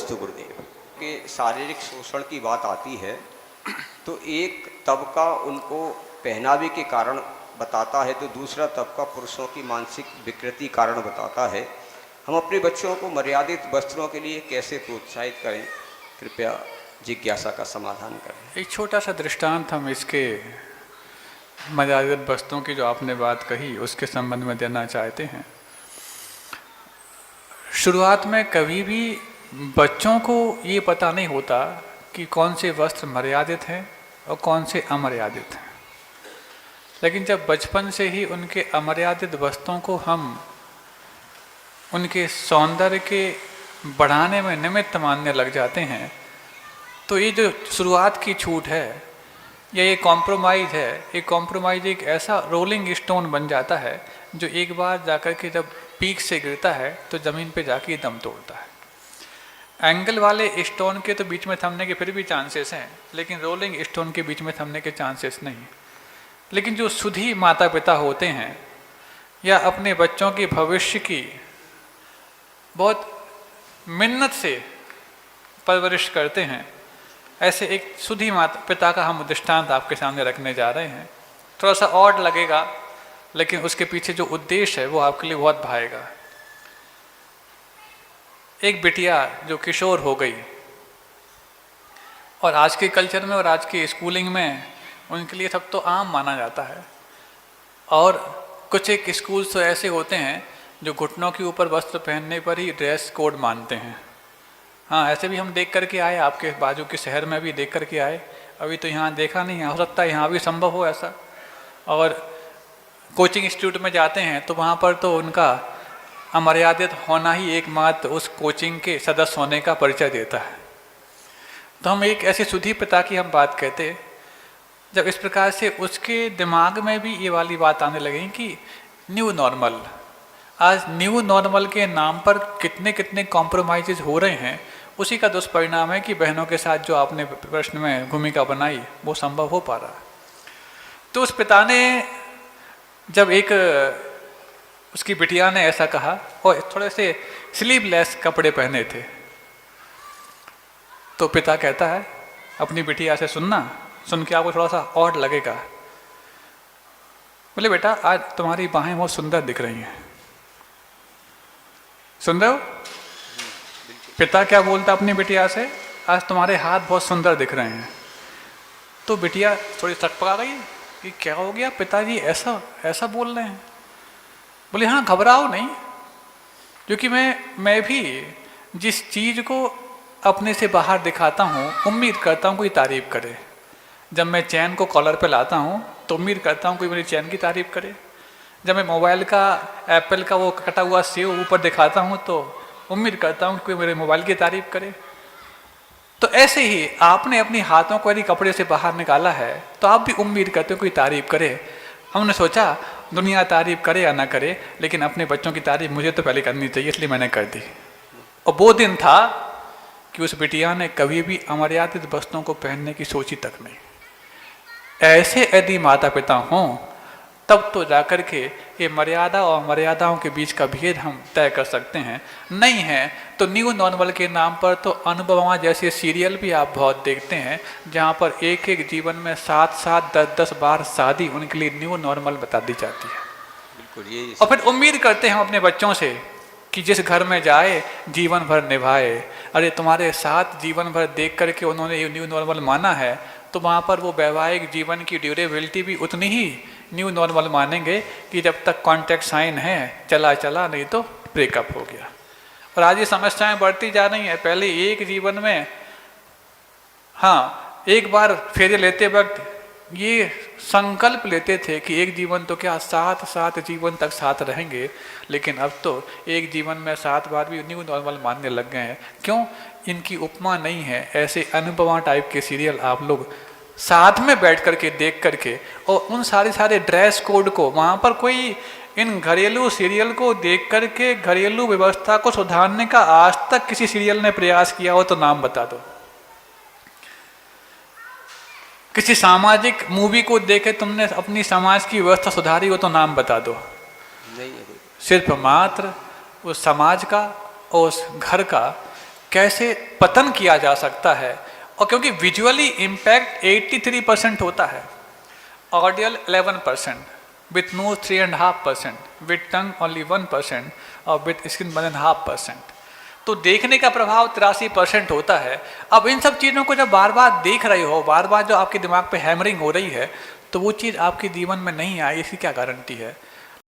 नमोस्तु गुरुदेव। कि शारीरिक शोषण की बात आती है तो एक तबका उनको पहनावे के कारण बताता है, तो दूसरा तबका पुरुषों की मानसिक विकृति कारण बताता है। हम अपने बच्चों को मर्यादित वस्त्रों के लिए कैसे प्रोत्साहित करें, कृपया जिज्ञासा का समाधान करें। एक छोटा सा दृष्टांत हम इसके मर्यादित वस्त्रों की जो आपने बात कही उसके संबंध में देना चाहते हैं। शुरुआत में कभी भी बच्चों को ये पता नहीं होता कि कौन से वस्त्र मर्यादित हैं और कौन से अमर्यादित हैं, लेकिन जब बचपन से ही उनके अमर्यादित वस्त्रों को हम उनके सौंदर्य के बढ़ाने में निमित्त मानने लग जाते हैं, तो ये जो शुरुआत की छूट है या ये कॉम्प्रोमाइज़ है, ये कॉम्प्रोमाइज़ एक ऐसा रोलिंग स्टोन बन जाता है जो एक बार जाकर के जब पीक से गिरता है तो ज़मीन पे जाके दम तोड़ता है। एंगल वाले स्टोन के तो बीच में थमने के फिर भी चांसेस हैं, लेकिन रोलिंग स्टोन के बीच में थमने के चांसेस नहीं। लेकिन जो सुधी माता पिता होते हैं या अपने बच्चों के भविष्य की बहुत मिन्नत से परवरिश करते हैं, ऐसे एक सुधी माता पिता का हम दृष्टांत आपके सामने रखने जा रहे हैं। थोड़ा सा ऑड लगेगा, लेकिन उसके पीछे जो उद्देश्य है वो आपके लिए बहुत भाएगा। एक बिटिया जो किशोर हो गई, और आज के कल्चर में और आज की स्कूलिंग में उनके लिए सब तो आम माना जाता है, और कुछ एक स्कूल तो ऐसे होते हैं जो घुटनों के ऊपर वस्त्र पहनने पर ही ड्रेस कोड मानते हैं। हाँ, ऐसे भी हम देख करके आए, आपके बाजू के शहर में भी देख करके आए। अभी तो यहाँ देखा नहीं है, हो सकता है यहाँ भी संभव हो ऐसा। और कोचिंग इंस्टीट्यूट में जाते हैं तो वहाँ पर तो उनका अमर्यादित होना ही एकमात्र उस कोचिंग के सदस्य होने का परिचय देता है। तो हम एक ऐसे सुधी पिता की हम बात कहते, जब इस प्रकार से उसके दिमाग में भी ये वाली बात आने लगी कि न्यू नॉर्मल, आज न्यू नॉर्मल के नाम पर कितने कितने कॉम्प्रोमाइज़ हो रहे हैं, उसी का दुष्परिणाम है कि बहनों के साथ जो आपने प्रश्न में भूमिका बनाई वो संभव हो पा रहा। तो उस पिता ने जब एक उसकी बिटिया ने ऐसा कहा और थोड़े से स्लीवलेस कपड़े पहने थे, तो पिता कहता है अपनी बिटिया से, सुनना, सुन के आपको थोड़ा सा ऑड लगेगा, बोले बेटा आज तुम्हारी बाहें बहुत सुंदर दिख रही हैं। सुन रहे हो? पिता क्या बोलता अपनी बिटिया से, आज तुम्हारे हाथ बहुत सुंदर दिख रहे हैं। तो बिटिया थोड़ी सकपका गई कि क्या हो गया, पिताजी ऐसा ऐसा बोल रहे हैं। बोले हाँ, घबराओ नहीं, क्योंकि मैं भी जिस चीज़ को अपने से बाहर दिखाता हूँ उम्मीद करता हूँ कोई तारीफ करे। जब मैं चैन को कॉलर पे लाता हूँ तो उम्मीद करता हूँ कोई मेरी चैन की तारीफ करे। जब मैं मोबाइल का एप्पल का वो कटा हुआ सेव ऊपर दिखाता हूँ तो उम्मीद करता हूँ कोई मेरे मोबाइल की तारीफ करे। तो ऐसे ही आपने अपने हाथों को यदि कपड़े से बाहर निकाला है तो आप भी उम्मीद करते हो कोई तारीफ करे। हमने सोचा दुनिया तारीफ करे या ना करे, लेकिन अपने बच्चों की तारीफ मुझे तो पहले करनी चाहिए, इसलिए मैंने कर दी। और वो दिन था कि उस बिटिया ने कभी भी अमर्यादित वस्त्रों को पहनने की सोची तक नहीं। ऐसे यदि माता पिता हों तब तो जाकर के ये मर्यादा और मर्यादाओं के बीच का भेद हम तय कर सकते हैं। नहीं है तो न्यू नॉर्मल के नाम पर तो अनुपमा जैसे सीरियल भी आप बहुत देखते हैं, जहाँ पर एक एक जीवन में 7-7, 10-10 बार शादी उनके लिए न्यू नॉर्मल बता दी जाती है। बिल्कुल ये। और फिर उम्मीद करते हैं अपने बच्चों से कि जिस घर में जाए जीवन भर निभाए। अरे तुम्हारे साथ जीवन भर देख करके उन्होंने ये न्यू नॉर्मल माना है, तो वहाँ पर वो वैवाहिक जीवन की ड्यूरेबिलिटी भी उतनी ही न्यू नॉर्मल मानेंगे कि जब तक कॉन्टैक्ट साइन है चला चला, नहीं तो ब्रेकअप हो गया। और आज ये समस्याएं बढ़ती जा रही हैं। पहले एक जीवन में, हाँ, एक बार फेरे लेते वक्त ये संकल्प लेते थे कि एक जीवन तो क्या 7 जीवन तक साथ रहेंगे, लेकिन अब तो एक जीवन में 7 बार भी न्यू नॉर्मल मानने लग गए हैं। क्यों? इनकी उपमा नहीं है। ऐसे अनुपमा टाइप के सीरियल आप लोग साथ में बैठ करके देख करके, और उन सारे ड्रेस कोड को वहाँ पर कोई इन घरेलू सीरियल को देख करके घरेलू व्यवस्था को सुधारने का आज तक किसी सीरियल ने प्रयास किया हो तो नाम बता दो। किसी सामाजिक मूवी को देखे तुमने अपनी समाज की व्यवस्था सुधारी हो तो नाम बता दो। नहीं है। सिर्फ मात्र उस समाज का और उस घर का कैसे पतन किया जा सकता है। और क्योंकि विजुअली इम्पैक्ट 83% होता है, audial 11%, with nose 3.5%, with tongue only 1% और विथ स्किन 1.5%। तो देखने का प्रभाव 83% होता है। अब इन सब चीज़ों को जब बार बार देख रहे हो, बार बार जो आपके दिमाग पे हैमरिंग हो रही है, तो वो चीज़ आपके जीवन में नहीं आई, इसकी क्या गारंटी है।